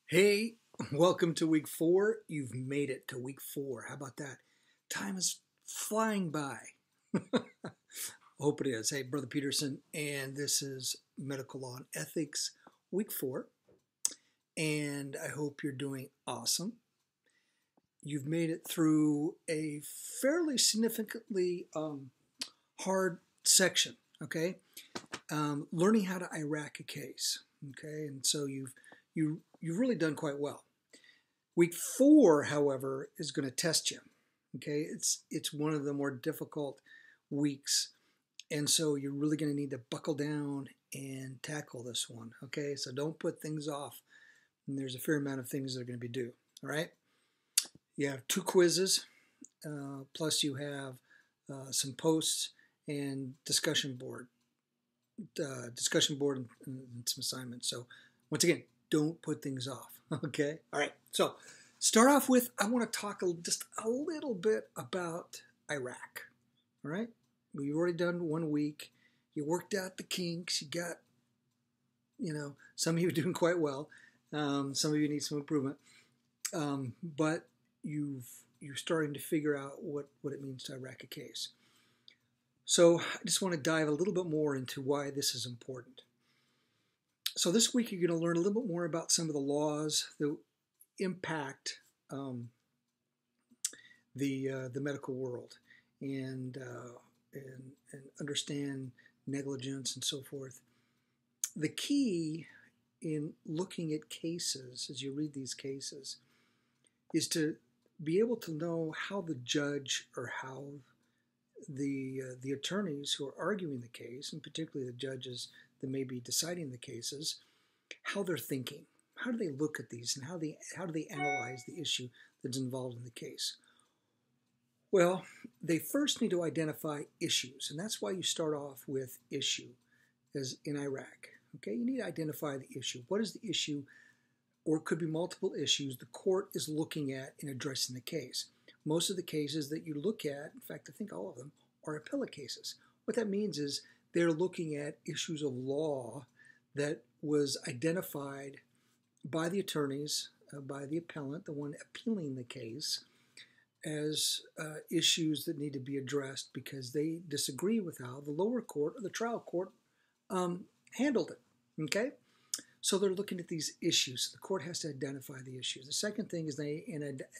Hey, welcome to week 4. You've made it to week 4. How about that? Time is flying by. I hope it is. Hey, Brother Peterson, and this is Medical Law and Ethics, week 4. And I hope you're doing awesome. You've made it through a fairly significantly hard section, okay? Learning how to Iraq a case, okay? And so you've really done quite well. Week 4, however, is going to test you. Okay, it's one of the more difficult weeks, and so you're really going to need to buckle down and tackle this one. Okay, so don't put things off. And there's a fair amount of things that are going to be due. All right, you have 2 quizzes, plus you have some posts and discussion board and some assignments. So once again, don't put things off. Okay? All right. So start off with, I want to talk just a little bit about Iraq. All right? We've already done 1 week. You worked out the kinks. You got, some of you are doing quite well. Some of you need some improvement. But you're starting to figure out what it means to Iraq a case. So I just want to dive a little bit more into why this is important. So this week you're going to learn a little bit more about some of the laws that impact the medical world and understand negligence and so forth. The key in looking at cases, as you read these cases, is to be able to know how the judge or how the attorneys who are arguing the case, and particularly the judges that may be deciding the cases, how they're thinking. How do they look at these, and how do they analyze the issue that's involved in the case? Well, they first need to identify issues, and that's why you start off with issue, as in Iraq. Okay, you need to identify the issue. What is the issue, or it could be multiple issues, the court is looking at in addressing the case. Most of the cases that you look at, in fact, I think all of them, are appellate cases. What that means is they're looking at issues of law that was identified by the attorneys, by the appellant, the one appealing the case, as issues that need to be addressed because they disagree with how the lower court or the trial court handled it. Okay? So they're looking at these issues. The court has to identify the issues. The second thing is they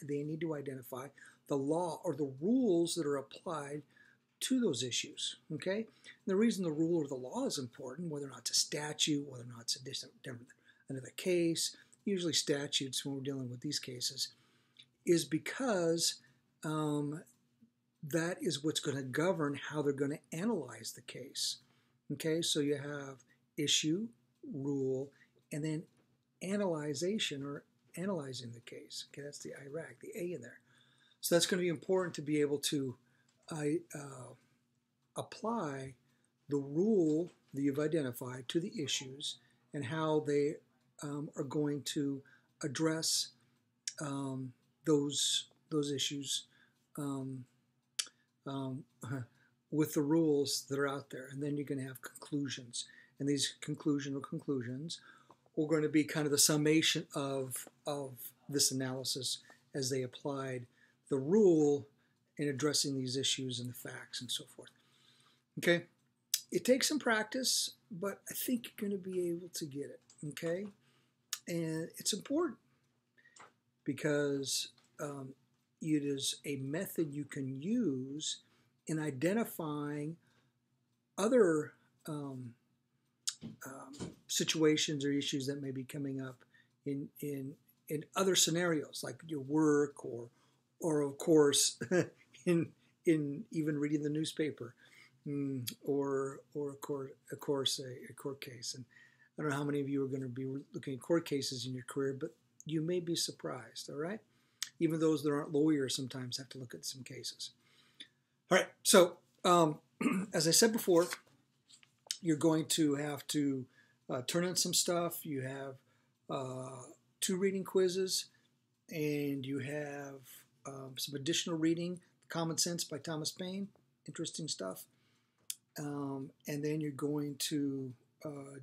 need to identify the law or the rules that are applied to those issues. Okay? And the reason the rule or the law is important, whether or not it's a statute, whether or not it's a different another case, usually statutes when we're dealing with these cases, is because that is what's going to govern how they're going to analyze the case. Okay? So you have issue, rule, and then analyzation or analyzing the case. Okay, that's the Iraq, the A in there. So that's going to be important to be able to apply the rule that you've identified to the issues and how they are going to address those issues with the rules that are out there. And then you're going to have conclusions. And these conclusions are going to be kind of the summation of this analysis as they applied the rule in addressing these issues and the facts and so forth. Okay? It takes some practice, but I think you're going to be able to get it. Okay? And it's important because it is a method you can use in identifying other situations or issues that may be coming up in other scenarios, like your work or of course in even reading the newspaper, or a court case. And I don't know how many of you are going to be looking at court cases in your career, but you may be surprised. All right, even those that aren't lawyers sometimes have to look at some cases. All right, so as I said before, you're going to have to turn in some stuff. You have 2 reading quizzes, and you have some additional reading, Common Sense by Thomas Paine, interesting stuff. And then you're going to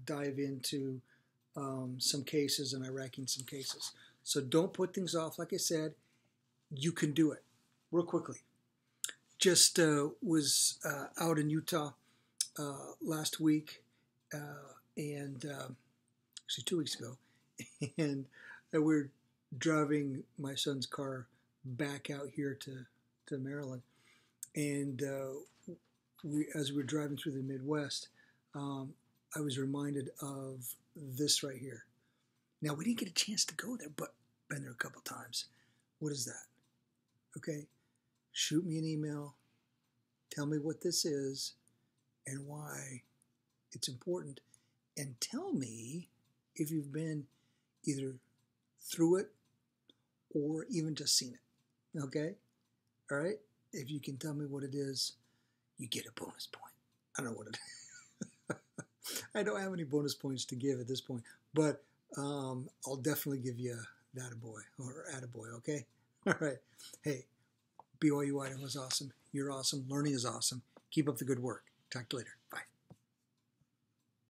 dive into some cases and Iraqing some cases. So don't put things off. Like I said, you can do it real quickly. Just was out in Utah last week, and actually 2 weeks ago, and we're driving my son's car back out here to Maryland, and as we were driving through the Midwest, I was reminded of this right here. Now, we didn't get a chance to go there, but been there a couple times. What is that? Okay, shoot me an email. Tell me what this is and why it's important. And tell me if you've been either through it or even just seen it. Okay? All right? If you can tell me what it is, you get a bonus point. I don't know what it is. I don't have any bonus points to give at this point, but I'll definitely give you that a boy or attaboy, okay? All right. Hey, BYU Idaho is awesome. You're awesome. Learning is awesome. Keep up the good work. Talk to you later. Bye.